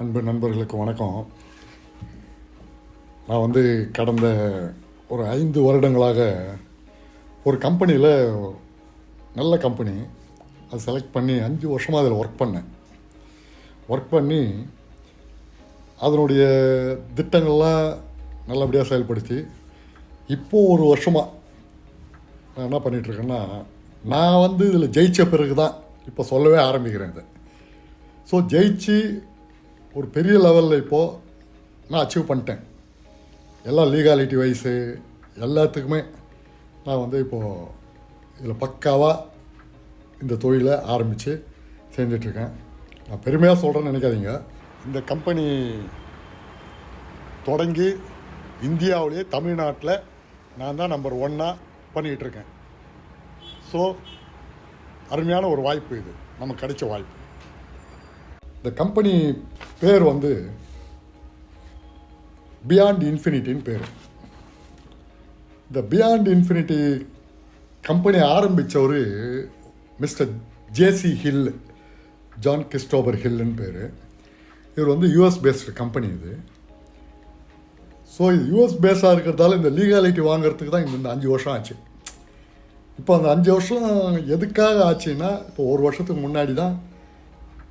அன்பு நண்பர்களுக்கு வணக்கம். நான் கடந்த ஒரு 5 வருடங்களாக ஒரு கம்பெனியில், நல்ல கம்பெனி, அது செலக்ட் பண்ணி 5 வருஷமாக அதில் ஒர்க் பண்ணி அதனுடைய திட்டங்கள்லாம் நல்லபடியாக செயல்படுத்தி இப்போது ஒரு வருஷமாக நான் என்ன பண்ணிகிட்ருக்கேன்னா, நான் இதில் ஜெயித்த பிறகு தான் இப்போ சொல்லவே ஆரம்பிக்கிறேன் இதை. ஸோ ஜெயிச்சு ஒரு பெரிய லெவலில் இப்போது நான் அச்சீவ் பண்ணிட்டேன். எல்லா லீகாலிட்டி வைஸு எல்லாத்துக்குமே நான் இப்போது இதில் பக்காவாக இந்த தொழிலை ஆரம்பித்து செஞ்சிட்ருக்கேன். நான் பெருமையாக சொல்கிறேன்னு நினைக்காதீங்க. இந்த கம்பெனி தொடங்கி இந்தியாவிலேயே தமிழ்நாட்டில் நான் தான் நம்பர் 1 பண்ணிகிட்ருக்கேன். ஸோ அருமையான ஒரு வாய்ப்பு, இது நமக்கு கிடைச்ச வாய்ப்பு. இந்த கம்பெனி பேர் பியாண்ட் இன்ஃபினிட்டின்னு பேர். இந்த பியாண்ட் இன்ஃபினிட்டி கம்பெனி ஆரம்பித்தவர் மிஸ்டர் ஜேசி ஹில், ஜான் கிறிஸ்டோபர் ஹில்லுன்னு பேர். இவர் யூஎஸ் பேஸ்டு கம்பெனி இது. ஸோ இது யூஎஸ் பேஸாக இருக்கிறதால இந்த லீகாலிட்டி வாங்கிறதுக்கு தான் இந்த 5 வருஷம் ஆச்சு. இப்போ அந்த 5 வருஷம் எதுக்காக ஆச்சுன்னா, இப்போ ஒரு வருஷத்துக்கு முன்னாடி தான்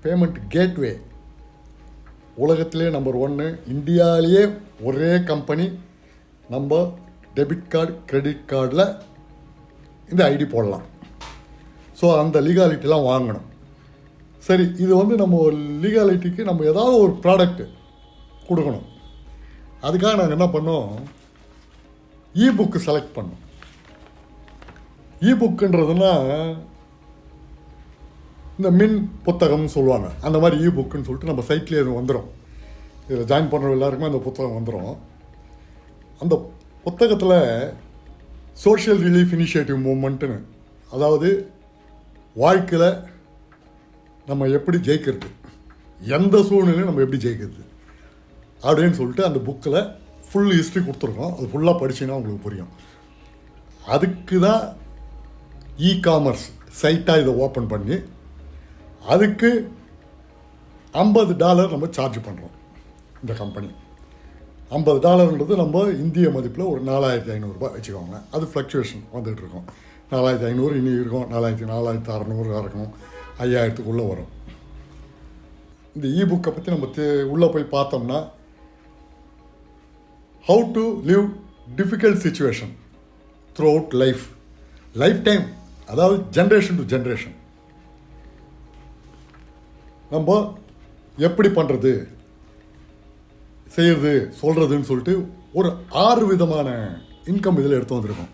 பேமெண்ட் கேட்வே உலகத்திலே நம்பர் 1, இந்தியாவிலேயே ஒரே கம்பெனி நம்ம டெபிட் கார்டு கிரெடிட் கார்டில் இந்த ஐடி போடலாம். ஸோ அந்த லீகாலிட்டிலாம் வாங்கணும். சரி, இது நம்ம லீகாலிட்டிக்கு நம்ம ஏதாவது ஒரு ப்ராடக்ட் கொடுக்கணும். அதுக்காக நாங்கள் என்ன பண்ணோம், இபுக்கு செலக்ட் பண்ணோம். இபுக்குன்றதுன்னா இந்த மின் புத்தகம்னு சொல்லுவாங்க, அந்த மாதிரி இபுக்குன்னு சொல்லிட்டு நம்ம சைட்லேயே அது வந்துடும். இதில் ஜாயின் பண்ணுற எல்லாருக்குமே அந்த புத்தகம் வந்துடும். அந்த புத்தகத்தில் சோஷியல் ரிலீஃப் இனிஷியேட்டிவ் மூவ்மெண்ட்டுன்னு, அதாவது வாழ்க்கையில் நம்ம எப்படி ஜெயிக்கிறது, எந்த சூழ்நிலையும் நம்ம எப்படி ஜெயிக்கிறது அப்படின்னு சொல்லிட்டு அந்த புக்கில் ஃபுல் ஹிஸ்ட்ரி கொடுத்துருக்கோம். அது ஃபுல்லாக படிச்சிங்கன்னா உங்களுக்கு புரியும். அதுக்கு தான் இ-காமர்ஸ் சைட்டாக இதை ஓப்பன் பண்ணி அதுக்கு $50 நம்ம சார்ஜ் பண்ணுறோம். இந்த கம்பெனி $50ன்றது நம்ம இந்திய மதிப்பில் ஒரு 4500 வச்சுக்கோங்க. அது ஃப்ளக்சுவேஷன் வந்துகிட்ருக்கோம். 4500 இனி இருக்கும், 4600 இருக்கும், 5000க்குள்ளே வரும். இந்த இபுக்கை பற்றி நம்ம உள்ளே போய் பார்த்தோம்னா, how to live difficult situation through out life time, அதாவது ஜென்ரேஷன் டு ஜென்ரேஷன் நம்ம எப்படி பண்ணுறது, செய்கிறது, சொல்கிறதுன்னு சொல்லிட்டு ஒரு 6 விதமான இன்கம் இதில் எடுத்து வந்திருக்கோம்.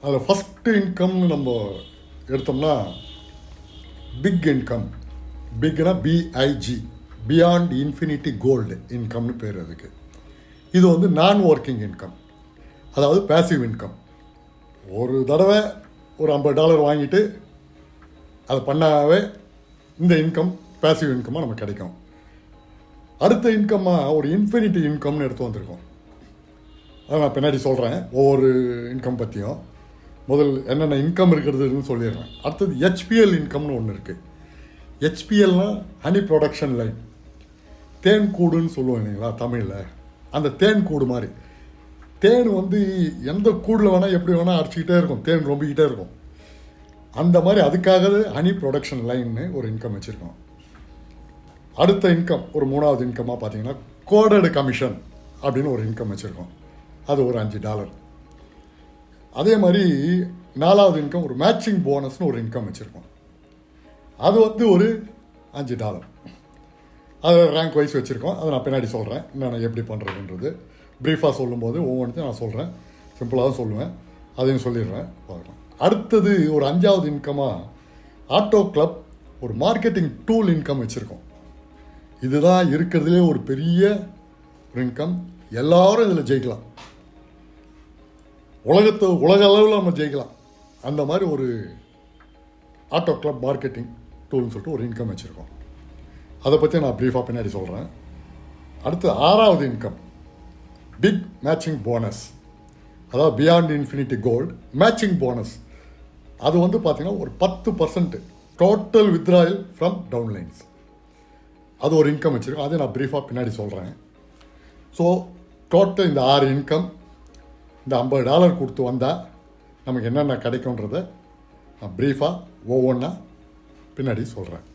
அதில் ஃபஸ்ட்டு இன்கம்னு நம்ம எடுத்தோம்னா பிக் இன்கம். பிக்னா பிஐஜி, பியாண்ட் இன்ஃபினிட்டி கோல்டு இன்கம்னு பேர் அதுக்கு. இது நான் ஒர்க்கிங் இன்கம், அதாவது பேசிவ் இன்கம். ஒரு தடவை ஒரு $50 வாங்கிட்டு அதை பண்ணாவே இந்த இன்கம் பேசிவ் இன்கமாக நமக்கு கிடைக்கும். அடுத்த இன்கம்மாக ஒரு இன்ஃபினிட்டி இன்கம்னு எடுத்து வந்திருக்கோம். அதை நான் பின்னாடி சொல்கிறேன், ஒவ்வொரு இன்கம் பற்றியும். முதல் என்னென்ன இன்கம் இருக்கிறதுன்னு சொல்லிடுறேன். அடுத்தது ஹெச்பிஎல் இன்கம்னு ஒன்று இருக்குது. ஹெச்பிஎல்னால் ஹனி ப்ரொடக்ஷன் லைன், தேன் கூடுன்னு சொல்லுவோம் இல்லைங்களா தமிழில். அந்த தேன் கூடு மாதிரி, தேன் எந்த கூடில் வேணால் எப்படி வேணால் அரைச்சிக்கிட்டே இருக்கும், தேன் ரொம்பிக்கிட்டே இருக்கும். அந்த மாதிரி அதுக்காக ஹனி ப்ரொடக்ஷன் லைன்னு ஒரு இன்கம் வச்சுருக்கோம். அடுத்த இன்கம், ஒரு 3வது இன்கமாக பார்த்தீங்கன்னா கோடடு கமிஷன் அப்படின்னு ஒரு இன்கம் வச்சுருக்கோம். அது ஒரு $5. அதே மாதிரி 4வது இன்கம் ஒரு மேட்சிங் போனஸ்னு ஒரு இன்கம் வச்சுருக்கோம். அது ஒரு $5. அது ரேங்க் வைஸ் வச்சுருக்கோம். அதை நான் பின்னாடி சொல்கிறேன், நான் எப்படி பண்ணுறதுன்றது. ப்ரீஃபாக சொல்லும்போது ஒவ்வொன்றுத்தையும் நான் சொல்கிறேன், சிம்பிளாக தான் சொல்லுவேன், அதையும் சொல்லிடுறேன், பார்க்கலாம். அடுத்தது ஒரு 5வது இன்கமாக ஆட்டோ கிளப் ஒரு மார்க்கெட்டிங் டூல் இன்கம் வச்சுருக்கோம். இதுதான் இருக்கிறதுலே ஒரு பெரிய இன்கம். எல்லோரும் இதில் ஜெயிக்கலாம், உலக அளவில் நம்ம ஜெயிக்கலாம். அந்த மாதிரி ஒரு ஆட்டோ கிளப் மார்க்கெட்டிங் டூல்னு சொல்லிட்டு ஒரு இன்கம் வச்சுருக்கோம். அதை பற்றி நான் ப்ரீஃபாக பின்னாடி சொல்கிறேன். அடுத்து 6வது இன்கம் பிக் மேட்சிங் போனஸ், அதாவது beyond infinity gold matching bonus. அது பார்த்திங்கன்னா ஒரு 10% டோட்டல் வித்ராயல் ஃப்ரம் டவுன்லைன்ஸ். அது ஒரு இன்கம் வச்சுருக்கோம். அதை நான் ப்ரீஃபாக பின்னாடி சொல்கிறேன். ஸோ டோட்டல் இந்த 6 இன்கம், இந்த $50 கொடுத்து வந்தால் நமக்கு என்னென்ன கிடைக்குன்றதை நான் ப்ரீஃபாக ஒவ்வொன்றா பின்னாடி சொல்கிறேன்.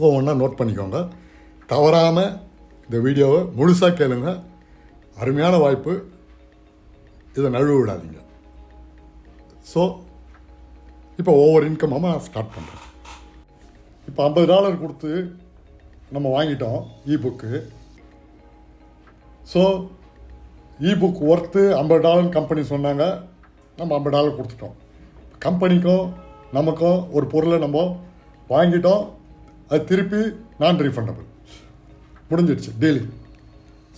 ஒவ்வொன்றா நோட் பண்ணிக்கோங்க. தவறாமல் இந்த வீடியோவை முழுசாக கேளுங்க. அருமையான வாய்ப்பு, இதை நழுவ விடாதீங்க. ஸோ இப்போ ஒவ்வொரு இன்கமாக நான் ஸ்டார்ட் பண்ணுறேன். இப்போ $50 கொடுத்து நம்ம வாங்கிட்டோம் இபுக்கு. ஸோ இபுக் ஒர்த்து $50 கம்பெனி சொன்னாங்க, நம்ம $50 கொடுத்துட்டோம். கம்பெனிக்கும் நமக்கும் ஒரு பொருளை நம்ம வாங்கிட்டோம், அது திருப்பி நான் ரீஃபண்டபிள், முடிஞ்சிடுச்சு டீலிங்.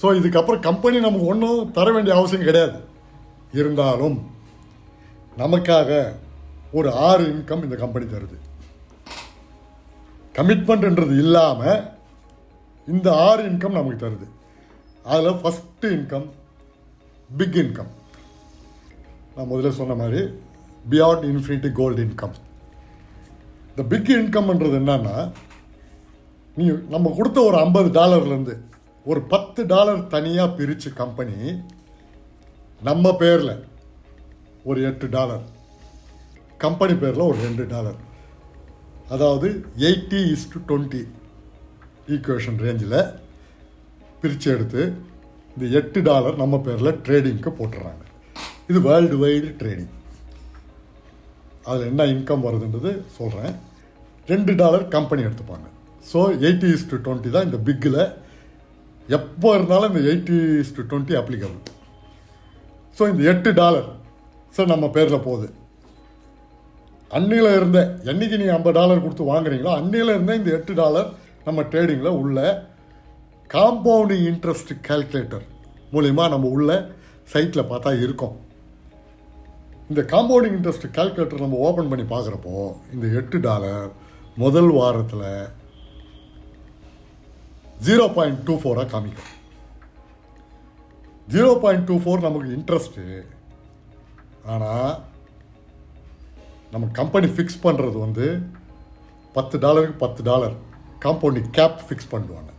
ஸோ இதுக்கப்புறம் கம்பெனி நமக்கு ஒன்றும் தர வேண்டிய அவசியம் கிடையாது. இருந்தாலும் நமக்காக ஒரு 6 இன்கம் இந்த கம்பெனி தருது. கமிட்மெண்ட்ன்றது இல்லாமல் இந்த 6 இன்கம் நமக்கு தருது. அதில் ஃபஸ்ட்டு இன்கம் பிக் இன்கம். நான் முதல்ல சொன்ன மாதிரி பியாண்ட் இன்ஃபினிட்டி கோல்டு இன்கம். இந்த பிக் இன்கம்ன்றது என்னன்னா, நீ நம்ம கொடுத்த ஒரு $50 ஒரு $10 தனியாக பிரித்து கம்பெனி நம்ம பேரில் ஒரு $8, கம்பெனி பேரில் ஒரு $2, அதாவது 80:20 ஈக்குவேஷன் ரேஞ்சில் பிரித்து எடுத்து இந்த $8 நம்ம பேரில் ட்ரேடிங்க்கு போட்டுடுறாங்க. இது வேர்ல்டு வைடு ட்ரேடிங். அதில் என்ன இன்கம் வருதுன்றது சொல்கிறேன். $2 கம்பெனி எடுத்துப்பாங்க. ஸோ 80:20 தான் இந்த பிக்கில் எப்போ இருந்தாலும் இந்த 80:20 அப்ளிகபிள். ஸோ இந்த $8 சார் நம்ம பேரில் போகுது. அன்னியில் இருந்த என்றைக்கு நீங்கள் $50 கொடுத்து வாங்குறீங்களோ அன்னியில் இருந்த இந்த $8 நம்ம ட்ரேடிங்கில் உள்ள காம்பவுண்டிங் இன்ட்ரெஸ்ட் கால்குலேட்டர் மூலிமா நம்ம உள்ள சைட்டில் பார்த்தா இருக்கும். இந்த காம்பவுண்டிங் இன்ட்ரெஸ்ட் கால்குலேட்டர் நம்ம ஓப்பன் பண்ணி பார்க்குறப்போ இந்த $8 முதல் வாரத்தில் 0.24 காமிக்கும். 0.24 நமக்கு இன்ட்ரெஸ்ட்டு. ஆனால் நம்ம கம்பெனி ஃபிக்ஸ் பண்ணுறது வந்து $10க்கு $10 காம்பவுண்டிங் கேப் ஃபிக்ஸ் பண்ணுவாங்க.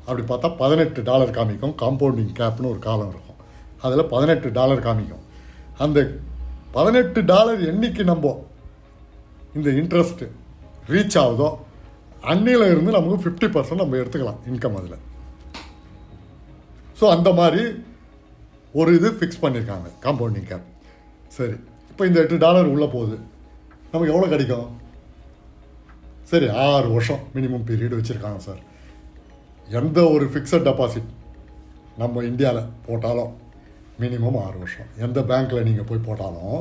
அப்படி பார்த்தா $18 காமிக்கும். காம்பவுண்டிங் கேப்னு ஒரு காலம் இருக்கும், அதில் $18 காமிக்கும். அந்த $18 என்னைக்கு நம்ம இந்த இன்ட்ரெஸ்ட்டு ரீச் ஆகுதோ அன்னியில் இருந்து நமக்கு 50% நம்ம எடுத்துக்கலாம் இன்கம் அதில். ஸோ அந்த மாதிரி ஒரு இது ஃபிக்ஸ் பண்ணியிருக்காங்க காம்பவுண்டிங் கேப். சரி, இப்போ இந்த $8 உள்ளே போகுது, நமக்கு எவ்வளோ கிடைக்கும்? சரி, 6 வருஷம் மினிமம் பீரியட் வச்சுருக்காங்க சார். எந்த ஒரு ஃபிக்ஸட் டெபாசிட் நம்ம இந்தியாவில் போட்டாலும் மினிமம் 6 வருஷம். எந்த பேங்க்கில் நீங்கள் போய் போட்டாலும்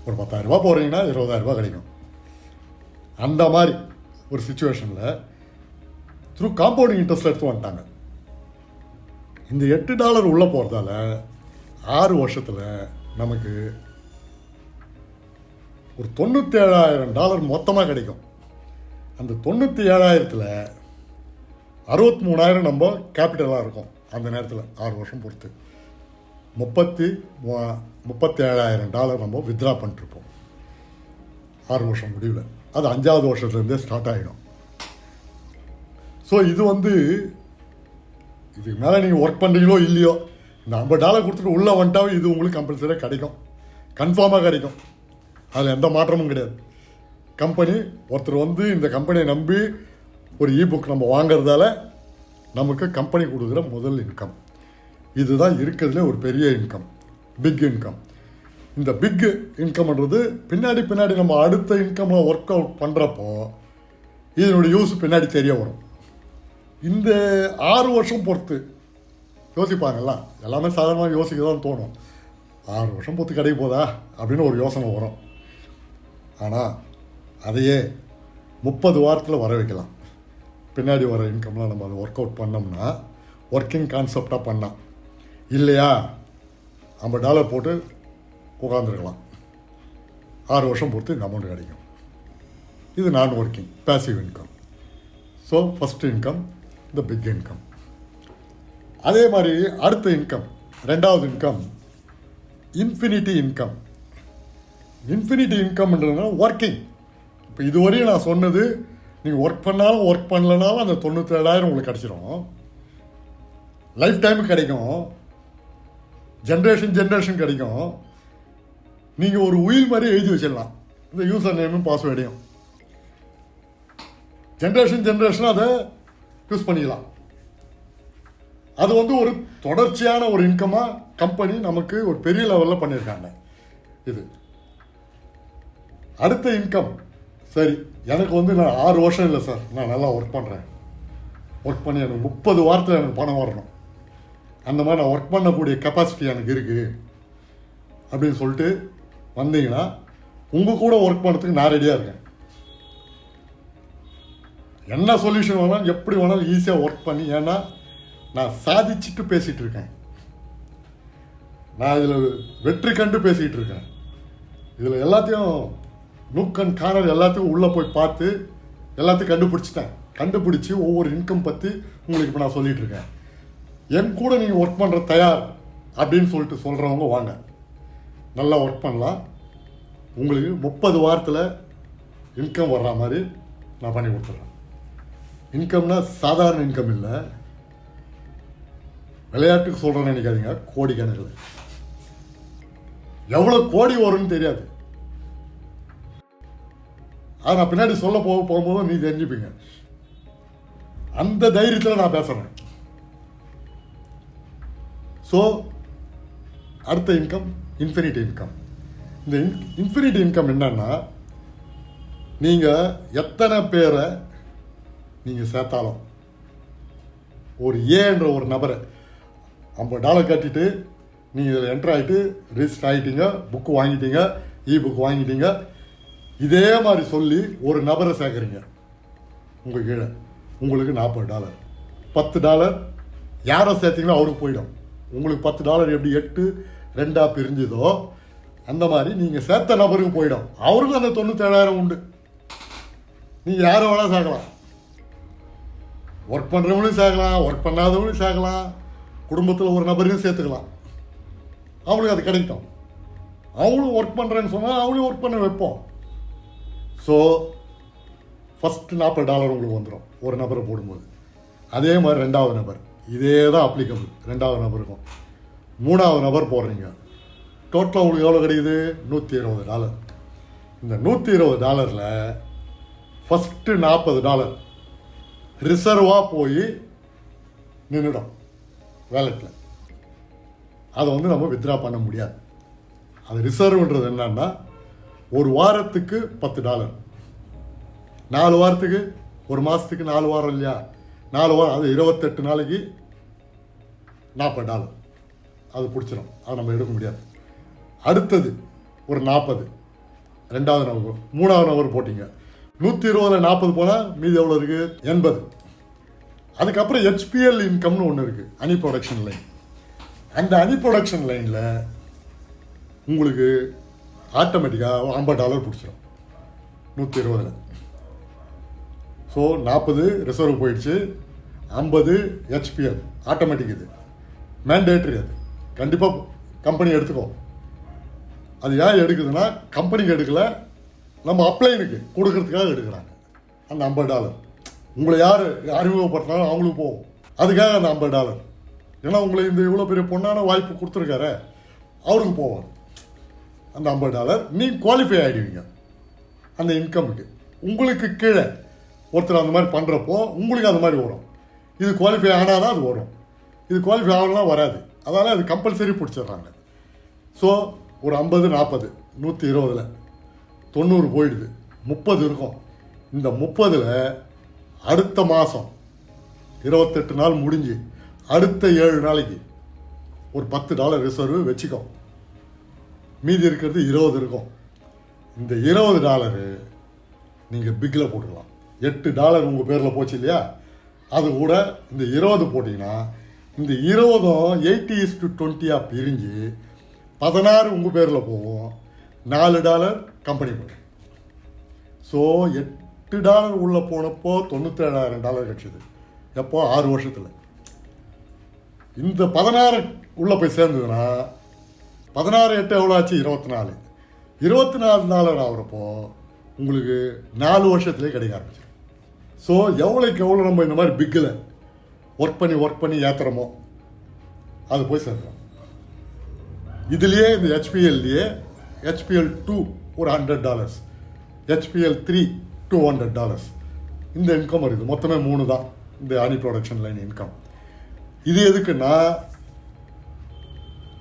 ஒரு 10,000 ரூபா போகிறீங்கன்னா 20,000 ரூபா கிடைக்கும். அந்த மாதிரி ஒரு சுச்சுவேஷனில் த்ரூ காம்பவுண்டிங் இன்ட்ரெஸ்ட் எடுத்து வந்துட்டாங்க. இந்த $8 உள்ளே போகிறதால 6 வருஷத்தில் நமக்கு ஒரு $97,000 மொத்தமாக கிடைக்கும். அந்த 97,000த்தில் 63,000 நம்ம கேபிட்டலாக இருக்கும். அந்த நேரத்தில் 6 வருஷம் பொறுத்து $37,000 நம்ம வித்ரா பண்ணிட்டுருப்போம் 6 வருஷம் முடிவில். அது 5வது வருஷத்துலேருந்தே ஸ்டார்ட் ஆகிடும். ஸோ இது வந்து இதுக்கு மேலே நீங்கள் ஒர்க் பண்ணுறீங்களோ இல்லையோ, இந்த $50 கொடுத்துட்டு உள்ளே வந்துட்டாவே இது உங்களுக்கு கம்பல்சரியாக கிடைக்கும், கன்ஃபார்மாக கிடைக்கும். அதில் எந்த மாற்றமும் கிடையாது. கம்பெனி ஒருத்தர் வந்து இந்த கம்பெனியை நம்பி ஒரு இபுக் நம்ம வாங்கிறதால நமக்கு கம்பெனி கொடுக்குற முதல் இன்கம் இதுதான் இருக்கிறதுல ஒரு பெரிய இன்கம், பிக் இன்கம். இந்த பிக் இன்கம்ன்றது பின்னாடி நம்ம அடுத்த இன்கம்ல ஒர்க் அவுட் பண்ணுறப்போ இதனுடைய யூஸ் பின்னாடி தெரிய வரும். இந்த 6 வருஷம் பொறுத்து யோசிப்பாங்கல்ல, எல்லாமே சாதாரணமாக யோசிக்க தான் தோணும். 6 வருஷம் பொறுத்து கிடைக்க போதா அப்படின்னு ஒரு யோசனை வரும். ஆனால் அதையே 30 வாரத்தில் வர வைக்கலாம். பின்னாடி வர இன்கம்லாம் நம்ம அதை ஒர்க் அவுட் பண்ணோம்னா ஒர்க்கிங் கான்செப்டாக பண்ணால் இல்லையா $50 போட்டு உட்காந்துருக்கலாம். 6 வருஷம் பொறுத்து இந்த அமௌண்ட் கிடைக்கும். இது non working passive income. So first income இந்த பிக் இன்கம். அதே மாதிரி அடுத்த இன்கம், 2வது இன்கம் இன்ஃபினிட்டி இன்கம். இன்ஃபினிட்டி இன்கம்ன்றதுனா ஒர்க்கிங். இப்போ இதுவரையும் நான் சொன்னது நீங்கள் ஒர்க் பண்ணாலும் ஒர்க் பண்ணலனாலும் அந்த 97,000 உங்களுக்கு கிடச்சிரும். லைஃப் டைமுக்கு கிடைக்கும், ஜென்ரேஷன் கிடைக்கும். நீங்கள் ஒரு உயில் மாதிரி எழுதி வச்சிடலாம் இந்த யூசர் நேமும் பாஸ்வேர்டையும். ஜென்ரேஷன் அதை யூஸ் பண்ணிக்கலாம். அது ஒரு தொடர்ச்சியான ஒரு இன்கமாக கம்பெனி நமக்கு ஒரு பெரிய லெவலில் பண்ணியிருக்காங்க. இது அடுத்த இன்கம். சரி, எனக்கு நான் 6 வருஷம் இல்லை சார், நான் நல்லா ஒர்க் பண்ணுறேன், ஒர்க் பண்ணி எனக்கு 30 வாரத்தில் எனக்கு பணம் வரணும், அந்த மாதிரி நான் ஒர்க் பண்ணக்கூடிய கெப்பாசிட்டி எனக்கு இருக்குது அப்படின்னு சொல்லிட்டு வந்தீங்கன்னா உங்கள் கூட ஒர்க் பண்ணுறதுக்கு நான் ரெடியாக இருக்கேன். என்ன சொல்யூஷன் வேணாலும் எப்படி வேணாலும் ஈஸியாக ஒர்க் பண்ணி, ஏன்னா நான் சாதிச்சுட்டு பேசிகிட்டு இருக்கேன், நான் இதில் வெற்றி கண்டு பேசிகிட்டு இருக்கேன். இதில் எல்லாத்தையும் நூக்கன் கார்னர் எல்லாத்தையும் உள்ளே போய் பார்த்து எல்லாத்தையும் கண்டுபிடிச்சி ஒவ்வொரு இன்கம் பற்றி உங்களுக்கு இப்போ நான் சொல்லிகிட்டு இருக்கேன். என் கூட நீங்கள் ஒர்க் பண்ணுற தயார் அப்படின்னு சொல்லிட்டு சொல்கிறவங்க வாங்க, நல்லா ஒர்க் பண்ணலாம். உங்களுக்கு 30 வாரத்தில் இன்கம் வர்ற மாதிரி நான் பண்ணி கொடுத்துட்றேன். இன்கம்னா சாதாரண இன்கம் இல்லை, விளையாட்டுக்கு சொல்கிறேன்னு நினைக்காதீங்க, கோடிக்கணக்கில். எவ்வளோ கோடி வரும்னு தெரியாது, அதை நான் பின்னாடி சொல்ல போகும்போது நீ தெரிஞ்சுப்பீங்க. அந்த தைரியத்தில் நான் பேசுகிறேன். ஸோ அடுத்த இன்கம் இன்ஃபினிட்டி இன்கம். இந்த இன்ஃபினிட்டி இன்கம் என்னன்னா, நீங்கள் எத்தனை பேரை நீங்கள் சேர்த்தாலும் ஒரு ஏன்ற ஒரு நபரை $50 கட்டிட்டு நீங்கள் இதில் என்ட்ரு ஆகிட்டு ரிஜிஸ்டர் ஆகிட்டீங்க, புக்கு வாங்கிட்டீங்க, புக் வாங்கிட்டீங்க, இதே மாதிரி சொல்லி ஒரு நபரை சேர்க்குறீங்க உங்கள் கீழே, உங்களுக்கு $40. $10 யாரை சேர்த்தீங்களோ அவருக்கு போயிடும். உங்களுக்கு $10 எப்படி 8 பிரிஞ்சுதோ அந்த மாதிரி நீங்கள் சேர்த்த நபருக்கு போயிடும். அவருக்கும் அந்த 97,000 உண்டு. நீங்கள் யாரை வேணால் சேர்க்கலாம், ஒர்க் பண்ணுறவங்களையும் சேர்க்கலாம், ஒர்க் பண்ணாதவங்களையும் சேர்க்கலாம், குடும்பத்தில் ஒரு நபரையும் சேர்த்துக்கலாம். அவங்களுக்கு அது கிடைக்கும். அவங்களும் ஒர்க் பண்ணுறேன்னு சொன்னால் அவங்களையும் ஒர்க் பண்ண வைப்போம். ஸோ ஃபஸ்ட்டு $40 உங்களுக்கு வந்துடும் ஒரு நபரை போடும்போது. அதே மாதிரி 2வது நபர், இதே தான் அப்ளிகபிள் 2வது நபருக்கும். 3வது நபர் போடுறீங்க, டோட்டலாக உங்களுக்கு எவ்வளோ கிடைக்குது? $120. இந்த $120 ஃபஸ்ட்டு $40 ரிசர்வாக போய் நின்றுடும் வேலெட்டில். அதை நம்ம வித்ட்ரா பண்ண முடியாது. அது ரிசர்வ்ன்றது என்னன்னா, ஒரு வாரத்துக்கு $10, 4 வாரத்துக்கு, ஒரு மாதத்துக்கு 4 வாரம் இல்லையா, 4 வாரம், அது 28 நாளைக்கு $40. அது பிடிச்சிடும், அதை நம்ம எடுக்க முடியாது. அடுத்தது ஒரு 40, 2வது நபர், 3வது நபர் போட்டிங்க, 120ல் 40 போனால் மீதி எவ்வளோ இருக்குது? 80. அதுக்கப்புறம் HPL இன்கம்னு ஒன்று இருக்குது, ஹனி ப்ரொடக்ஷன் லைன். அந்த ஹனி ப்ரொடக்ஷன் லைனில் உங்களுக்கு ஆட்டோமேட்டிக்காக $50 பிடிச்சிடும் 120ல். ஸோ 40 ரிசர்வ் போயிடுச்சு, 50 HPL ஆட்டோமேட்டிக். இது மேண்டேட்ரி, அது கண்டிப்பாக கம்பெனி எடுத்துக்கோ. அது ஏன் எடுக்குதுன்னா, கம்பெனிக்கு எடுக்கலை, நம்ம அப்ளைனுக்கு கொடுக்கறதுக்காக எடுக்கிறாங்க. அந்த $50 உங்களை யார் அறிமுகப்படுத்தினாலும் அவங்களுக்கு போகும், அதுக்காக அந்த $50. ஏன்னா உங்களை இந்த இவ்வளோ பெரிய பொண்ணான வாய்ப்பு கொடுத்துருக்காரு, அவருக்கு போவார் அந்த $50. நீங்கள் குவாலிஃபை ஆகிடுவீங்க அந்த இன்கமுக்கு. உங்களுக்கு கீழே ஒருத்தர் அந்த மாதிரி பண்ணுறப்போ உங்களுக்கு அந்த மாதிரி வரும். இது குவாலிஃபை ஆனால் தான் அது வரும், இது குவாலிஃபை ஆகலாம் வராது. அதனால் அது கம்பல்சரி பிடிச்சிடுறாங்க. ஸோ ஒரு 50, 40, 120ல் 90 போயிடுது, 30 இருக்கும். இந்த 30ல் அடுத்த மாதம் 28 நாள் முடிஞ்சு அடுத்த 7 நாளைக்கு ஒரு $10 ரிசர்வ் வச்சுக்கோ. மீதி இருக்கிறது 20 இருக்கும். இந்த $20 நீங்கள் பிக்கில் போட்டுக்கலாம். $8 உங்கள் பேரில் போச்சு இல்லையா, அது கூட இந்த 20 போட்டிங்கன்னா இந்த 20 80:20 பிரிஞ்சு 16 உங்கள் பேரில் போகும், $4 கம்பெனி போகும். ஸோ $8 உள்ளே போனப்போ $97,000 கிடச்சிது. எப்போ? 6 வருஷத்தில். இந்த 16 உள்ளே போய் சேர்ந்ததுன்னா 16 8 எவ்வளோ ஆச்சு? 24. 24 ஆகிறப்போ உங்களுக்கு 4 வருஷத்துலேயே கிடைக்க ஆரம்பிச்சிடும். ஸோ எவ்வளோக்கு எவ்வளோ நம்ம இந்த மாதிரி பிக்கில் ஒர்க் பண்ணி ஏற்றுறோமோ அது போய் சேர்த்துறோம். இதுலேயே இந்த ஹெச்பிஎல்லையே ஹெச்பிஎல் 2 ஒரு $100, ஹெச்பிஎல் 3 $200 இந்த இன்கம் வருது. மொத்தமே 3 தான் இந்த ஹனி ப்ரொடக்ஷன் லைன் இன்கம். இது எதுக்குன்னா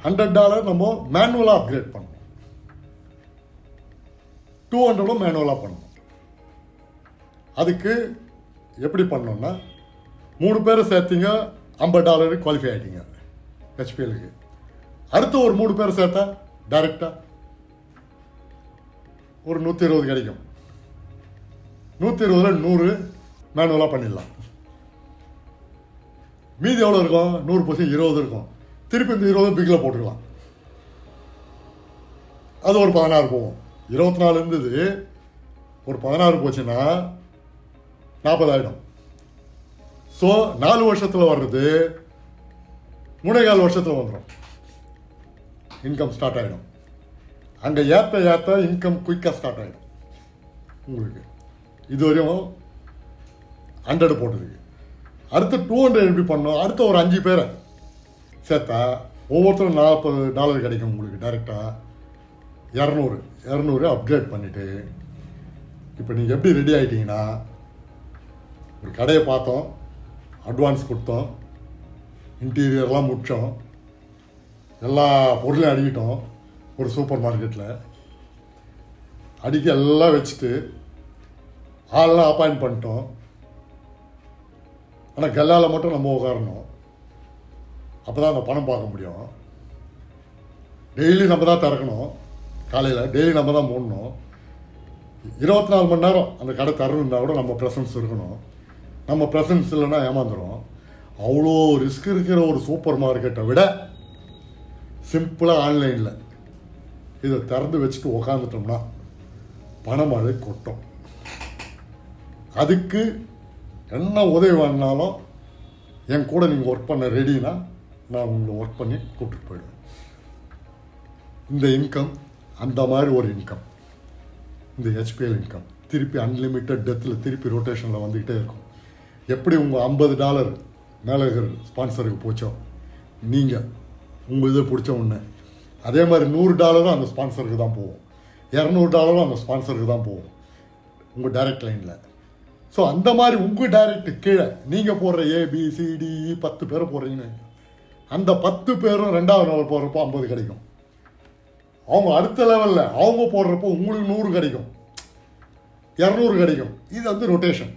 $100 நம்ம மேனுவலாக அப்கிரேட் பண்ணணும், 200 மேனுவலாக பண்ணணும். அதுக்கு எப்படி பண்ணோம்னா 3 பேரை சேர்த்தீங்க, $50 குவாலிஃபை ஆகிட்டீங்க ஹெச்பிஎலுக்கு. அடுத்து ஒரு 3 பேரை சேர்த்தா டைரெக்டாக ஒரு 120 கிடைக்கும். 120ல் 100 மேனுவலாக பண்ணிடலாம். மீதி எவ்வளோ இருக்கும்? 100% 20 இருக்கும். திருப்பி இந்த 20 பிக்கில் போட்டுக்கலாம். அது ஒரு 16 போகும். 24 இருந்தது ஒரு 16 போச்சுன்னா 40 ஆகிடும். ஸோ 4 வருஷத்தில் வர்றது 3.25 வருஷத்தில் வந்துடும், இன்கம் ஸ்டார்ட் ஆகிடும். அங்கே ஏற்ற இன்கம் குயிக்காக ஸ்டார்ட் ஆகிடும் உங்களுக்கு. இதுவரையும் 100 போட்டதுக்கு. அடுத்து 200 எப்படி பண்ணோம்? அடுத்த ஒரு 5 பேரை சேர்த்தா ஒவ்வொருத்தரும் $40 கிடைக்கும் உங்களுக்கு டைரெக்டாக. 200 அப்கிரேட் பண்ணிவிட்டு இப்போ நீங்கள் எப்படி ரெடி ஆகிட்டீங்கன்னா, ஒரு கடையை பார்த்தோம், அட்வான்ஸ் கொடுத்தோம், இன்டீரியர்லாம் முடித்தோம், எல்லா பொருளையும் அடிக்கிட்டோம். ஒரு சூப்பர் மார்க்கெட்டில் அடிக்க எல்லாம் வச்சுட்டு ஆளெல்லாம் அப்பாயிண்ட் பண்ணிட்டோம். ஆனால் கல்லால் மட்டும் நம்ம உட்காரணும், அப்போ தான் அந்த பணம் பார்க்க முடியும். டெய்லி நம்ம தான் திறக்கணும், காலையில் டெய்லி நம்ம தான் மூடணும். 24 மணி நேரம் அந்த கடை திறந்துருந்தா கூட நம்ம ப்ரெசன்ஸ் இருக்கணும். நம்ம ப்ரெசன்ஸ் இல்லைன்னா ஏமாந்துடும். அவ்வளோ ரிஸ்க் இருக்கிற ஒரு சூப்பர் மார்க்கெட்டை விட சிம்பிளாக ஆன்லைனில் இதை திறந்து வச்சுட்டு உக்காந்துட்டோம்னா பணமழை கொட்டும். அதுக்கு என்ன உதவி வேணாலும் என் கூட நீங்கள் ஒர்க் பண்ண ரெடினா நான் உங்களை ஒர்க் பண்ணி கூப்பிட்டு போயிடுவேன். இந்த இன்கம் அந்த மாதிரி ஒரு இன்கம், இந்த ஹெச்பிஎல் இன்கம் திருப்பி அன்லிமிட்டட் டெத்தில் திருப்பி ரொட்டேஷனில் வந்துக்கிட்டே இருக்கும். எப்படி உங்கள் $50 மேலே இருக்கிற ஸ்பான்சருக்கு போச்சோ, நீங்கள் உங்கள் இதை பிடிச்ச ஒன்று, அதே மாதிரி $100 அந்த ஸ்பான்சருக்கு தான் போகும், $200 அந்த ஸ்பான்சருக்கு தான் போகும் உங்கள் டைரக்ட் லைனில். ஸோ அந்த மாதிரி உங்கள் டைரக்ட் கீழே நீங்கள் போடுற ABCDE 10 பேரை போடுறீங்கன்னு, அந்த 10 பேரும் 2வது லெவல் போடுறப்போ 50 கிடைக்கும். அவங்க அடுத்த லெவலில் அவங்க போடுறப்போ உங்களுக்கு 100 கிடைக்கும், 200 கிடைக்கும். இது வந்து ரொட்டேஷன்,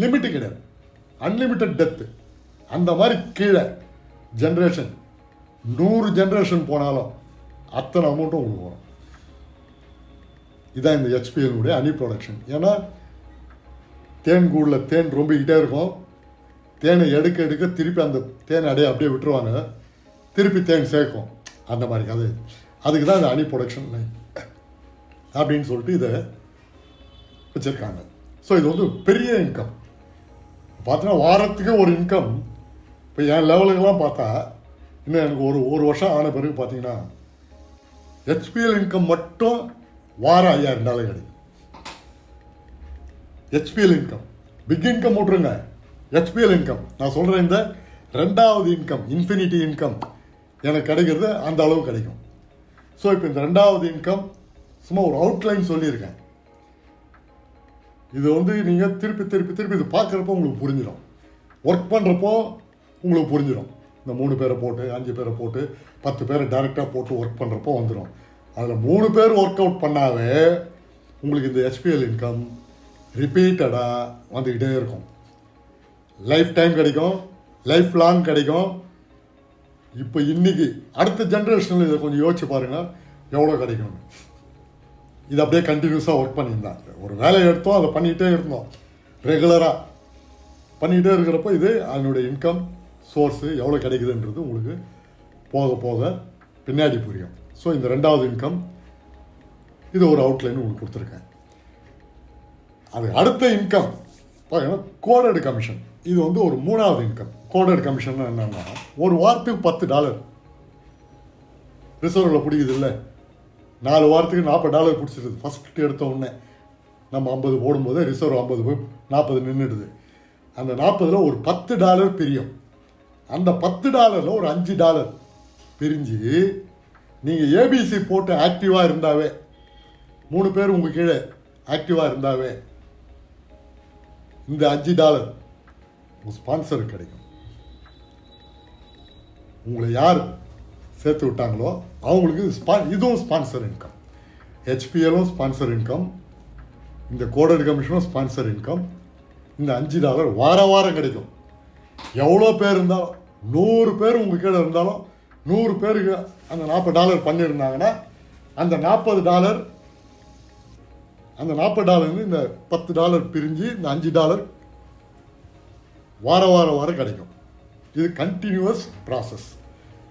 லிமிட்டு கிடையாது, அன்லிமிட்டட் டெத்து. அந்த மாதிரி கீழே ஜென்ரேஷன் 100 ஜென்ரேஷன் போனாலும் அத்தனை அமௌண்ட்டும் உங்களுக்கு வரும். இதான் இந்த ஹெச்பிஎல்னுடைய ஹனி ப்ரொடக்ஷன். ஏன்னா தேன் கூடில் தேன் ரொம்பிக்கிட்டே இருக்கும். தேனை எடுக்க திருப்பி அந்த தேனை அப்படியே விட்டுருவாங்க, திருப்பி தேன் சேர்க்கும். அந்த மாதிரி கதை. அதுக்கு தான் இந்த ஹனி ப்ரொடக்ஷன் லைன் அப்படின்னு சொல்லிட்டு இதை வச்சுருக்காங்க. ஸோ இது வந்து பெரிய இன்கம். பார்த்தீங்கன்னா வாரத்துக்கு ஒரு இன்கம். இப்போ என் லெவலுக்கெல்லாம் பார்த்தா இன்னும் எனக்கு ஒரு வருஷம் ஆன பிறகு பார்த்தீங்கன்னா ஹெச்பிஎல் இன்கம் மட்டும் வாரம் $5000 கிடைக்கும். ஹெச்பிஎல் இன்கம், பிக் இன்கம் விட்ருங்க, ஹெச்பிஎல் இன்கம் நான் சொல்கிறேன். இந்த 2வது இன்கம், இன்ஃபினிட்டி இன்கம் எனக்கு கிடைக்கிறது அந்த அளவு கிடைக்கும். ஸோ இப்போ இந்த 2வது இன்கம் சும்மா ஒரு அவுட்லைன் சொல்லியிருக்கேன். இது வந்து நீங்கள் திருப்பி இது பார்க்குறப்போ உங்களுக்கு புரிஞ்சிடும், ஒர்க் பண்ணுறப்போ உங்களுக்கு புரிஞ்சிடும். இந்த 3 பேரை போட்டு 5 பேரை போட்டு 10 பேரை டைரெக்டாக போட்டு ஒர்க் பண்ணுறப்போ வந்துடும். அதில் 3 பேர் ஒர்க் அவுட் பண்ணாவே உங்களுக்கு இந்த ஹெச்பிஎல் இன்கம் ரிப்பீட்டடாக வந்துக்கிட்டே இருக்கும். லைஃப் டைம் கிடைக்கும், லைஃப் லாங் கிடைக்கும். இப்போ இன்றைக்கி அடுத்த ஜென்ரேஷனில் இதை கொஞ்சம் யோசிச்சு பாருங்கள் எவ்வளோ கிடைக்கும். இது அப்படியே கண்டினியூஸாக ஒர்க் பண்ணியிருந்தாங்க. ஒரு வேலையை எடுத்தோம், அதை பண்ணிகிட்டே இருந்தோம், ரெகுலராக பண்ணிகிட்டே இருக்கிறப்போ இது அதனுடைய இன்கம் சோர்ஸு எவ்வளோ கிடைக்குதுன்றது உங்களுக்கு போக போக பின்னாடி புரியும். ஸோ இந்த 2வது இன்கம் இது ஒரு அவுட்லைன் உங்களுக்கு கொடுத்துருக்கேன். அது அடுத்த இன்கம் பார்த்தீங்கன்னா கோடட் கமிஷன். இது வந்து ஒரு 3வது இன்கம். கோடட் கமிஷன் என்னன்னா ஒரு வாரத்துக்கு $10 ரிசர்வில் பிடிக்குது இல்லை, 4 வாரத்துக்கு $40 பிடிச்சிருது. ஃபஸ்ட்டு எடுத்த உடனே நம்ம 50 போடும்போது ரிசர்வ் 50 போய் 40 நின்றுடுது. அந்த 40ல் ஒரு $10 பிரியும். அந்த $10 ஒரு $5 பிரிஞ்சு நீங்கள் ஏபிசி போட்டு ஆக்டிவாக இருந்தாவே, 3 பேர் உங்கள் கீழே ஆக்டிவாக இருந்தாவே இந்த $5 உங்கள் ஸ்பான்சருக்கு கிடைக்கும். உங்களை யார் சேர்த்து விட்டாங்களோ அவங்களுக்கு இதுவும் ஸ்பான்சர் இன்கம். ஹெச்பிஎலும் ஸ்பான்சர் இன்கம், இந்த கோடர் கமிஷனும் ஸ்பான்சர் இன்கம். இந்த $5 வாரம் கிடைக்கும். எவ்வளோ பேர் இருந்தாலும், 100 பேர் உங்கள் கீழே இருந்தாலும் 100 பேருக்கு அந்த $40 பண்ணியிருந்தாங்கன்னா அந்த $40 இந்த $10 பிரிஞ்சு இந்த $5 வாரம் கிடைக்கும். இது கண்டினியூவஸ் ப்ராசஸ்.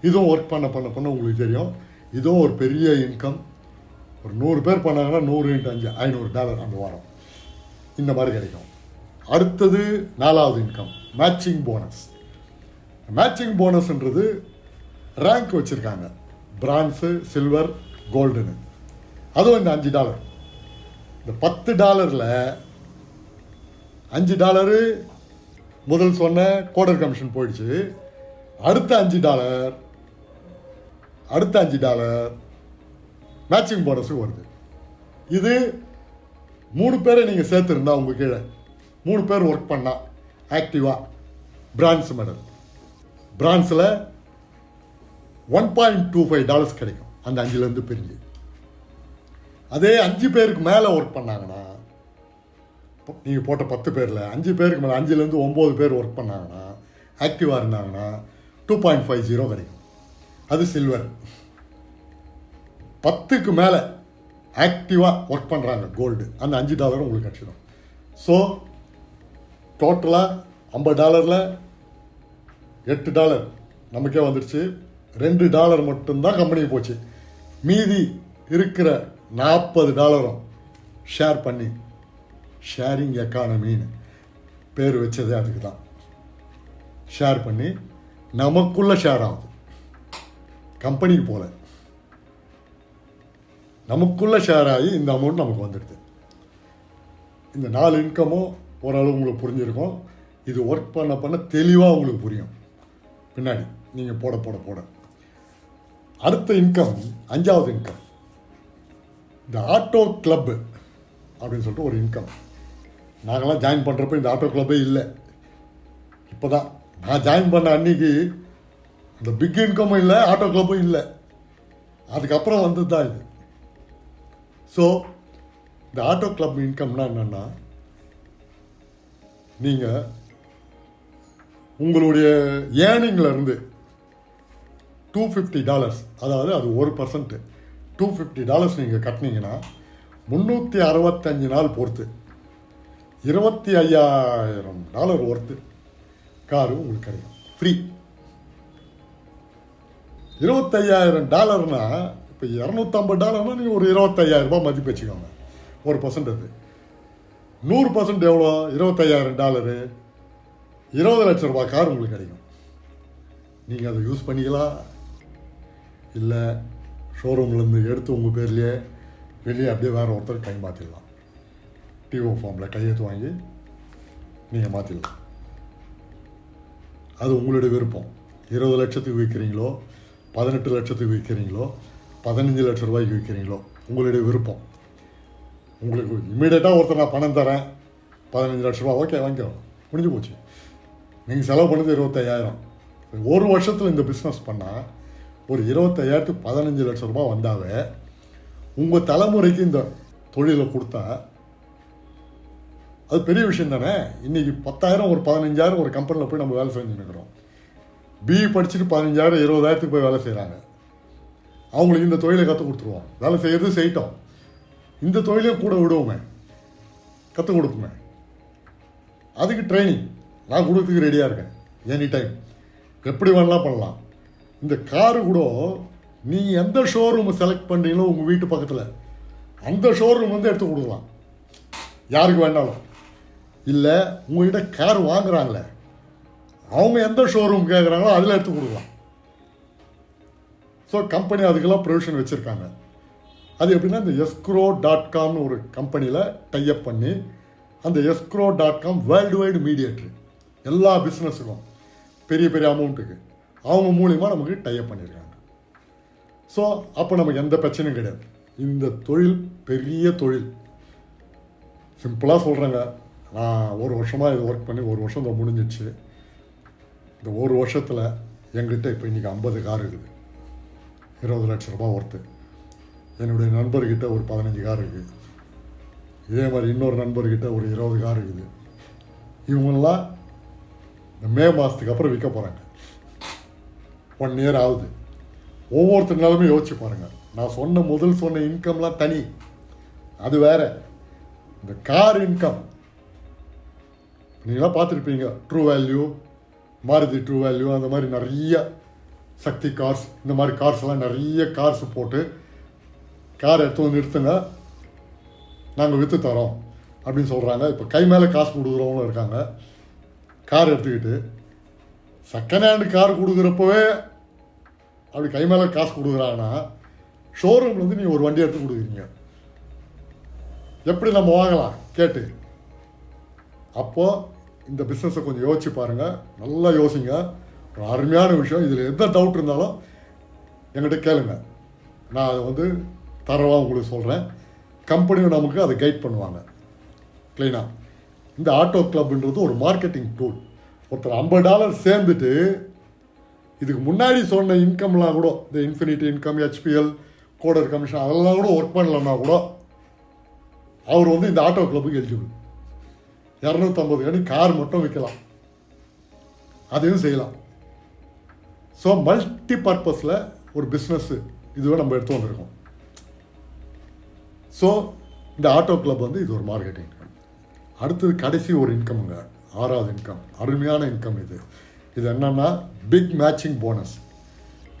இதுவும் ஒர்க் பண்ண உங்களுக்கு தெரியும். இதுவும் ஒரு பெரிய இன்கம். ஒரு 100 பேர் பண்ணாங்கன்னா 100 × 5 $500 அந்த வாரம் இந்த மாதிரி கிடைக்கும். அடுத்தது 4வது இன்கம், மேட்சிங் போனஸ். மேட்சிங் போனஸ்ன்றது ரேங்க் வச்சுருக்காங்க, பிரான்ஸு, சில்வர், கோல்டுன்னு. அதுவும் இந்த $5. இந்த $10ல் $5 முதல் சொன்ன கோடர் கமிஷன் போயிடுச்சு. அடுத்த $5 மேட்சிங் போனஸுக்கு வருது. இது 3 பேரை நீங்கள் சேர்த்துருந்தா உங்கள் கீழே 3 பேர் ஒர்க் பண்ணால் ஆக்டிவாக பிரான்ஸ் மெடல். பிரான்ஸில் $1.25 கிடைக்கும் அந்த 5லேருந்து பிரிஞ்சு. அதே 5 பேருக்கு மேலே ஒர்க் பண்ணாங்கன்னா, நீங்கள் போட்ட 10 பேரில் 5 பேருக்கு மேலே 5லேருந்து 9 பேர் ஒர்க் பண்ணாங்கன்னா, ஆக்டிவாக இருந்தாங்கன்னா 2.50 கிடைக்கும். அது சில்வர். 10க்கு மேலே ஆக்டிவாக ஒர்க் பண்ணுறாங்க, கோல்டு. அந்த $5 உங்களுக்கு கிடச்சிடும். ஸோ டோட்டலாக $50ல் $8 நமக்கே வந்துடுச்சு. $2 மட்டும்தான் கம்பெனிக்கு போச்சு. மீதி இருக்கிற $40 ஷேர் பண்ணி, ஷேரிங் எக்கானமின்னு பேர் வச்சதே அதுக்கு தான். ஷேர் பண்ணி நமக்குள்ள ஷேர் ஆகுது, கம்பெனிக்கு போல நமக்குள்ள ஷேர் ஆகி இந்த அமௌண்ட் நமக்கு வந்துடுது. இந்த 4 இன்கமும் ஓரளவு உங்களுக்கு புரிஞ்சிருக்கும். இது ஒர்க் பண்ண தெளிவாக உங்களுக்கு புரியும் பின்னாடி நீங்கள் போட. அடுத்த இன்கம், 5வது இன்கம், இந்த ஆட்டோ கிளப்பு அப்படின்னு சொல்லிட்டு ஒரு இன்கம். நாங்கள்லாம் ஜாயின் பண்ணுறப்ப இந்த ஆட்டோ கிளப்பே இல்லை. இப்போ தான் நான் ஜாயின் பண்ண அன்னைக்கு இந்த பிக் இன்கமும் இல்லை, ஆட்டோ கிளப்பும் இல்லை. அதுக்கப்புறம் வந்தது தான் இது. ஸோ இந்த ஆட்டோ கிளப் இன்கம்னா என்னென்னா, நீங்கள் உங்களுடைய ஏர்னிங்லேருந்து $250, அதாவது அது 1%, $250 நீங்கள் கட்டினீங்கன்னா 365 நாள் பொறுத்து $25,000 ஒர்த்து காரு உங்களுக்கு கிடைக்கும் ஃப்ரீ. $25,000னா இப்போ $250 நீங்கள் ஒரு $25,000 மதிப்பு வச்சுக்கோங்க. 1% அது 100% எவ்வளோ? $25,000, $20 லட்ச ரூபா கார் உங்களுக்கு கிடைக்கும். நீங்கள் அதை யூஸ் பண்ணிக்கலாம், இல்லை ஷோரூம்லேருந்து எடுத்து உங்கள் பேர்லேயே வெளியே அப்படியே வேறு ஒருத்தர் கை மாற்றிடலாம். டிஓ ஃபார்மில் கையெழுத்து வாங்கி நீங்கள் மாற்றிடலாம். அது உங்களுடைய விருப்பம். 20 லட்சத்துக்கு விற்கிறீங்களோ, 18 லட்சத்துக்கு விற்கிறீங்களோ, 15 லட்ச ரூபாய்க்கு விற்கிறீங்களோ, உங்களுடைய விருப்பம். உங்களுக்கு இம்மீடியட்டாக ஒருத்தர் நான் பணம் தரேன் 15 லட்ச ரூபா, ஓகே வாங்கிக்கோ, முடிஞ்சு போச்சு. நீங்கள் செலவு பண்ணது 25,000. ஒரு வருஷத்தில் இந்த பிஸ்னஸ் பண்ணால் ஒரு 25,000க்கு 15 லட்ச ரூபா வந்தாவே உங்கள் தலைமுறைக்கு இந்த தொழிலை கொடுத்தா அது பெரிய விஷயம் தானே. இன்றைக்கி 10,000 ஒரு 15,000 ஒரு கம்பெனியில் போய் நம்ம வேலை செஞ்சுருக்கிறோம். பிஇ படிச்சுட்டு 15,000 20,000க்கு போய் வேலை செய்கிறாங்க. அவங்களுக்கு இந்த தொழிலை கற்றுக் கொடுத்துருவோம். வேலை செய்கிறது செய்யட்டும், இந்த தொழிலையும் கூட விடுவோமே, கற்றுக் கொடுப்போமே. அதுக்கு ட்ரைனிங் நான் கொடுத்துக்கு ரெடியாக இருக்கேன். எனி டைம் எப்படி வேணாலும் பண்ணலாம். இந்த காரு கூட நீ எந்த ஷோரூமை செலக்ட் பண்ணுறீங்களோ உங்கள் வீட்டு பக்கத்தில் அந்த ஷோரூம் வந்து எடுத்து கொடுக்கலாம் யாருக்கு வேணாலும். இல்லை உங்கள்கிட்ட கார் வாங்குறாங்களே அவங்க எந்த ஷோரூம் கேட்குறாங்களோ அதில் எடுத்து கொடுக்கலாம். ஸோ கம்பெனி அதுக்கெல்லாம் ப்ரொவிஷன் வச்சுருக்காங்க. அது எப்படின்னா இந்த escrow.comனு ஒரு கம்பெனியில் டைப் பண்ணி அந்த escrow.com வேர்ல்டு வைடு மீடியேட்டர் எல்லா பிஸ்னஸுக்கும் பெரிய பெரிய அமௌண்ட்டுக்கு அவங்க மூலிமா நமக்கு டைப் பண்ணியிருக்காங்க. ஸோ அப்போ நமக்கு எந்த பிரச்சனையும் கிடையாது. இந்த தொழில் பெரிய தொழில். சிம்பிளாக சொல்கிறேங்க, நான் ஒரு வருஷமாக இது ஒர்க் பண்ணி ஒரு வருஷம் தான் முடிஞ்சிடுச்சு. இந்த ஒரு வருஷத்தில் எங்கிட்ட இப்போ இன்றைக்கி 50 கார் இருக்குது, 20 லட்ச ரூபா ஒர்த்து. என்னுடைய நண்பர்கிட்ட ஒரு 15 கார் இருக்குது. இதே மாதிரி இன்னொரு நண்பர்கிட்ட ஒரு 20 கார் இருக்குது. இவங்கெல்லாம் இந்த மே மாதத்துக்கு அப்புறம் விற்க போகிறாங்க. 1 இயர் ஆகுது. ஒவ்வொருத்தர் நிலமே யோசிச்சு பாருங்கள். நான் சொன்ன இன்கம்லாம் தனி, அது வேற. இந்த கார் இன்கம் நீங்களாம் பார்த்துருப்பீங்க. True value, Maruti true value, அந்த மாதிரி நிறைய சக்தி கார்ஸ், இந்த மாதிரி கார்ஸ்லாம் நிறைய கார்ஸ் போட்டு கார் எடுத்து வந்து நிறுத்துங்க, நாங்கள் விற்று தரோம் அப்படின்னு சொல்கிறாங்க. இப்போ கை மேலே காசு கொடுக்குறவங்களும் இருக்காங்க. கார் எடுத்துக்கிட்டு செகண்ட் ஹேண்டு கார் கொடுக்குறப்பவே அப்படி கை மேலே காசு கொடுக்குறாங்கன்னா, ஷோரூம்லேருந்து நீங்கள் ஒரு வண்டி எடுத்து கொடுக்குறீங்க, எப்படி நம்ம வாங்கலாம் கேட்டு? அப்போது இந்த பிஸ்னஸை கொஞ்சம் யோசிச்சு பாருங்கள், நல்லா யோசிங்க. ஒரு அருமையான விஷயம். இதில் எந்த டவுட் இருந்தாலும் என்கிட்ட கேளுங்க, நான் அதை வந்து தரவாக உங்களுக்கு சொல்கிறேன். கம்பெனியும் நமக்கு அதை கைட் பண்ணுவாங்க க்ளீனாக. இந்த ஆட்டோ கிளப்ன்றது ஒரு மார்க்கெட்டிங் டூல். ஒருத்தர் $50 சேர்ந்துட்டு இதுக்கு முன்னாடி சொன்ன இன்கம்லாம் கூட, இந்த infinity income, HPL, coder commission அதெல்லாம் கூட ஒர்க் பண்ணலன்னா கூட அவர் வந்து இந்த ஆட்டோ கிளப்புக்கு எலிஜிபிள். 250 கணி கார் மட்டும் விற்கலாம், அதையும் செய்யலாம். ஸோ மல்டி பர்பஸில் ஒரு பிஸ்னஸ்ஸு இதுவே நம்ம எடுத்து வந்திருக்கோம். ஸோ இந்த ஆட்டோ கிளப் வந்து இது ஒரு மார்க்கெட்டிங் இன்கம். அடுத்தது கடைசி ஒரு இன்கம்ங்க, 6வது இன்கம். அருமையான இன்கம் இது. இது என்னென்னா பிக் மேட்சிங் போனஸ்.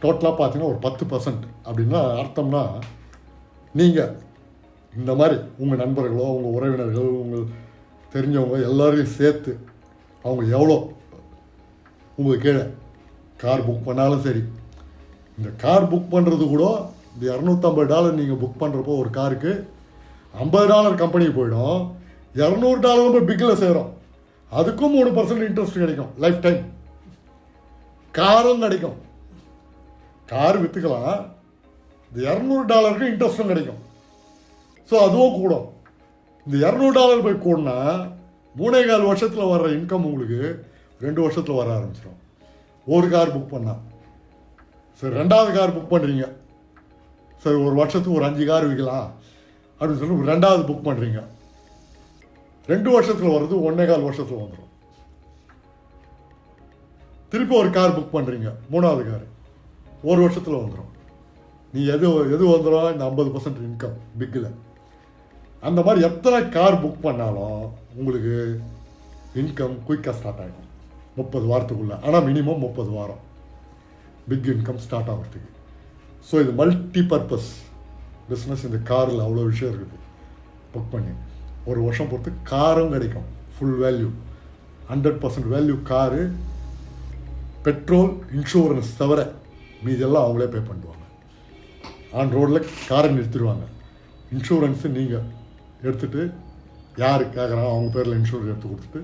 டோட்டலாக பார்த்தீங்கன்னா ஒரு 10%. அப்படின்னா அர்த்தம்னா, நீங்கள் இந்த மாதிரி உங்கள் நண்பர்களோ, உங்கள் உறவினர்கள், உங்கள் தெரிஞ்சவங்க எல்லாரையும் சேர்த்து அவங்க எவ்வளோ உங்களுக்கு கீழே கார் புக் பண்ணாலும் சரி, இந்த கார் புக் பண்ணுறது கூட இந்த $250 நீங்கள் புக் பண்ணுறப்போ ஒரு காருக்கு $50 கம்பெனிக்கு போயிடும், $200 நம்ம பிக்கில் சேரும். அதுக்கும் 3% இன்ட்ரெஸ்ட் கிடைக்கும், லைஃப் டைம். காரும் கிடைக்கும், கார் விற்றுக்கலாம், இந்த $200 இன்ட்ரெஸ்ட்டும் கிடைக்கும். ஸோ அதுவும் கூடும். இந்த $200 போய் கூடனா 3.25 வருஷத்தில் வர்ற இன்கம் உங்களுக்கு 2 வருஷத்தில் வர ஆரம்பிச்சிடும். ஒரு கார் புக் பண்ணால் சரி, 2வது கார் புக் பண்ணுறீங்க, சரி ஒரு வருஷத்துக்கு ஒரு 5 கார் விற்கலாம் அப்படின்னு சொல்லி 2வது புக் பண்ணுறீங்க, 2 வருஷத்தில் வர்றது 1.25 வருஷத்தில் வந்துடும். திருப்பி ஒரு கார் புக் பண்ணுறீங்க, 3வது கார் 1 வருஷத்தில் வந்துடும். நீ எது வந்துடும்? இந்த 50% இன்கம் பிக்கில். அந்த மாதிரி எத்தனை கார் புக் பண்ணாலும் உங்களுக்கு இன்கம் குயிக்காக ஸ்டார்ட் ஆகிடும் 30 வாரத்துக்குள்ளே. ஆனால் மினிமம் 30 வாரம் பிக் இன்கம் ஸ்டார்ட் ஆகிறதுக்கு. ஸோ இது மல்டி பர்பஸ் பிஸ்னஸ். இந்த காரில் அவ்வளோ விஷயம் இருக்குது. புக் பண்ணி ஒரு வருஷம் பொறுத்து காரும் கிடைக்கும், full value, 100% value car. Petrol, insurance தவிர மீதெல்லாம் அவங்களே பே பண்ணுவாங்க. ஆன் ரோடில் காரை நிறுத்திடுவாங்க. இன்சூரன்ஸு நீங்கள் எடுத்துகிட்டு யார் கேட்குறாங்க அவங்க பேரில் இன்சூரன்ஸ் எடுத்து கொடுத்துட்டு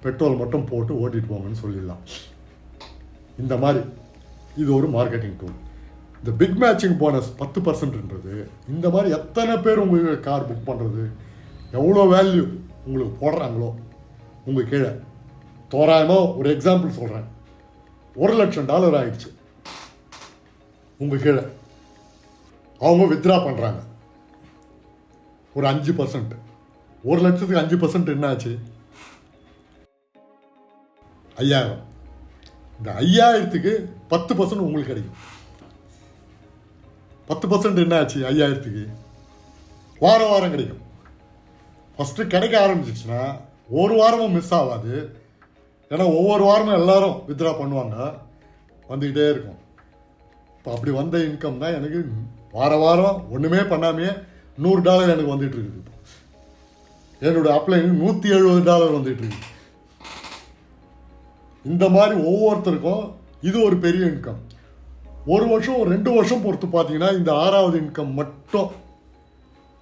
பெட்ரோல் மட்டும் போட்டு ஓட்டிகிட்டு போங்கன்னு சொல்லிடலாம். இந்த மாதிரி இது ஒரு மார்க்கெட்டிங் டூல். இந்த பிக் மேட்சிங் போனஸ் 10%ன்றது இந்த மாதிரி எத்தனை பேர் உங்களுக்கு கார் புக் பண்ணுறது, எவ்வளோ வேல்யூ உங்களுக்கு போடுறாங்களோ உங்கள் கீழே. தோராயமாக ஒரு எக்ஸாம்பிள் சொல்கிறேன், $1,00,000 ஆயிடுச்சு உங்கள் கீழே. அவங்க வித்ட்ரா பண்ணுறாங்க ஒரு 5%. 1,00,000க்கு 5% என்ன ஆச்சு? 5,000. இந்த 5,000க்கு 10% உங்களுக்கு கிடைக்கும். 10% என்ன ஆச்சு? 5,000க்கு வாரம் வாரம் கிடைக்கும். ஃபஸ்ட்டு கிடைக்க ஆரம்பிச்சிச்சுன்னா ஒரு வாரமும் மிஸ் ஆகாது. ஏன்னா ஒவ்வொரு வாரமும் எல்லாரும் வித்ட்ரா பண்ணுவாங்க, வந்துக்கிட்டே இருக்கும். இப்போ அப்படி வந்த இன்கம் தான் எனக்கு வாரம் ஒன்றுமே பண்ணாமையே $100 எனக்கு வந்துட்டு இருக்குது. என்னோட அப்ளைன் $170 வந்துட்டு இருக்கு. இந்த மாதிரி ஒவ்வொருத்தருக்கும் இது ஒரு பெரிய இன்கம். ஒரு வருஷம் 2 வருஷம் பொறுத்து பார்த்தீங்கன்னா இந்த 6வது இன்கம் மட்டும்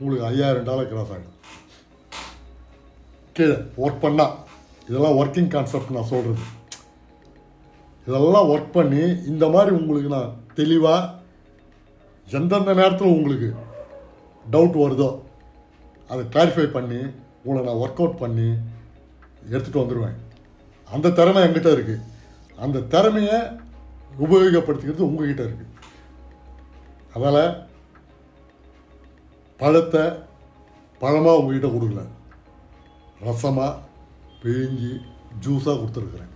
உங்களுக்கு $5,000 கிராஸ் ஆகிடும். கீழே ஒர்க் பண்ணால், இதெல்லாம் ஒர்க்கிங் கான்செப்ட் நான் சொல்கிறது, இதெல்லாம் ஒர்க் பண்ணி இந்த மாதிரி உங்களுக்கு நான் தெளிவாக எந்தெந்த நேரத்தில் உங்களுக்கு டவுட் வருதோ அதை கிளாரிஃபை பண்ணி உங்களை நான் ஒர்க் அவுட் பண்ணி எடுத்துகிட்டு வந்துடுவேன். அந்த திறமை என்கிட்ட இருக்குது. அந்த திறமையை உபயோகப்படுத்திக்கிறது உங்ககிட்ட இருக்குது. அதனால் பழத்தை பழமாக உங்ககிட்ட கொடுக்கல, ரசமாக பிழிஞ்சி ஜூஸாக கொடுத்துருக்குறேன்.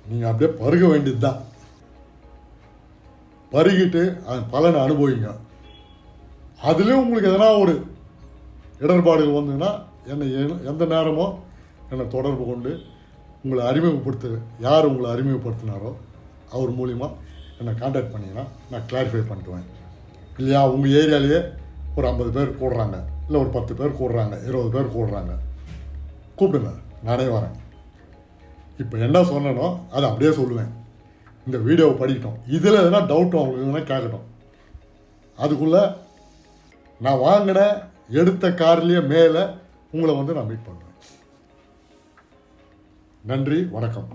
நீங்கள் அப்படியே பருக வேண்டியது தான். பருகிட்டு அதன் பலனை அனுபவிங்க. அதுலேயும் உங்களுக்கு எதனா ஒரு இடர்பாடுகள் வந்ததுன்னா என்னை எந்த நேரமோ என்னை தொடர்பு கொண்டு உங்களை யார் உங்களை அறிமுகப்படுத்தினாரோ அவர் மூலிமா என்னை கான்டாக்ட் பண்ணிங்கன்னா நான் கிளாரிஃபை பண்ணிடுவேன். இல்லையா, உங்கள் ஏரியாலேயே ஒரு 50 பேர் கூடுறாங்க, இல்லை ஒரு 10 பேர் கூடுறாங்க, 20 பேர் கூடுறாங்க, கூப்பிடுங்க, நானே வரேன். இப்போ என்ன சொன்னனோ அதை அப்படியே சொல்லுவேன். இந்த வீடியோவை படிக்கட்டும், இதில் எதனா டவுட் அவங்களுக்கு எதனா கேட்கட்டும். அதுக்குள்ளே நான் வாங்கின எடுத்த கார்லேயே மேலே உங்களை வந்து நான் மீட் பண்ணுவேன். நன்றி, வணக்கம்.